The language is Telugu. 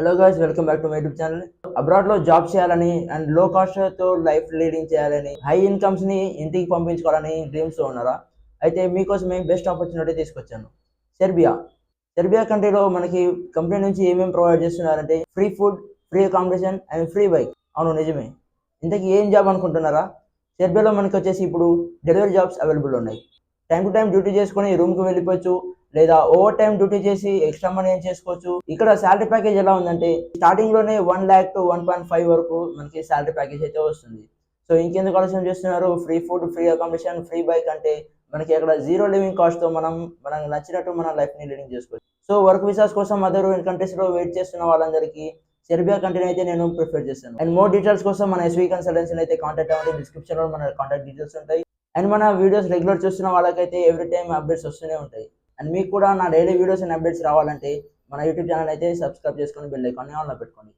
Hello guys, welcome back to my YouTube channel. Abroad లో జాబ్ చేయాలని అండ్ లో కాస్ట్ తో లైఫ్ లీడింగ్ చేయాలని, హై ఇన్కమ్స్ ని ఇంటికి పంపించుకోవాలని డ్రీమ్స్ తో ఉన్నారా? అయితే మీకోసమే బెస్ట్ ఆపర్చునిటీ తీసుకొచ్చాను. సెర్బియా. సెర్బియా కంట్రీలో మనకి కంపెనీ నుంచి ఏమేమి ప్రొవైడ్ చేస్తున్నారంటే free food, free accommodation and free bike. అవును, నిజమే. ఇంతకీ ఏం జాబ్ అనుకుంటున్నారా? సెర్బియాలో మనకి వచ్చేసి ఇప్పుడు డెలివరీ జాబ్స్ అవైలబుల్ ఉన్నాయి. టైం టు టైం డ్యూటీ చేసుకుని రూమ్కి వెళ్ళిపోవచ్చు, లేదా ఓవర్ టైం డ్యూటీ చేసి ఎక్స్ట్రా మనీ ఏం చేసుకోవచ్చు. ఇక్కడ శాలరీ ప్యాకేజ్ ఎలా ఉందంటే స్టార్టింగ్ లోనే 1 lakh to 1.5 వరకు మనకి శాలరీ ప్యాకేజ్ అయితే వస్తుంది. సో ఇంకెందుకు ఆలస్యం చేస్తున్నారు? Free food, free accommodation, free bike అంటే మనకి అక్కడ జీరో లివింగ్ కాస్ట్ తో మనకు నచ్చినట్టు మన లైఫ్ ని లీడింగ్ చేసుకోవచ్చు. సో వర్క్ విసాస్ కోసం అదర్ కంట్రీస్ లో వెయిట్ చేస్తున్న వాళ్ళందరికీ సెర్బియా కంట్రీని అయితే నేను ప్రిఫర్ చేస్తాను. అండ్ మోర్ డీటెయిల్స్ కోసం మన ఎస్వీ కన్సల్టెన్సీని అయితే కాంటాక్ట్ అవ్వండి. డిస్క్రిప్షన్ లో మన కాంటాక్ట్ డీటెయిల్స్ ఉంటాయి. అండ్ మన వీడియోస్ రెగ్యులర్ చూస్తున్న వాళ్ళకైతే ఎవ్రీ టైం అప్డేట్స్ వస్తూనే ఉంటాయి. అండ్ మీకు కూడా నా డైలీ వీడియోస్ అండ్ అప్డేట్స్ రావాలంటే మన యూట్యూబ్ ఛానల్ అయితే సబ్స్క్రైబ్ చేసుకొని బెల్ ఐకాన్ని ఆన్లో పెట్టుకోండి.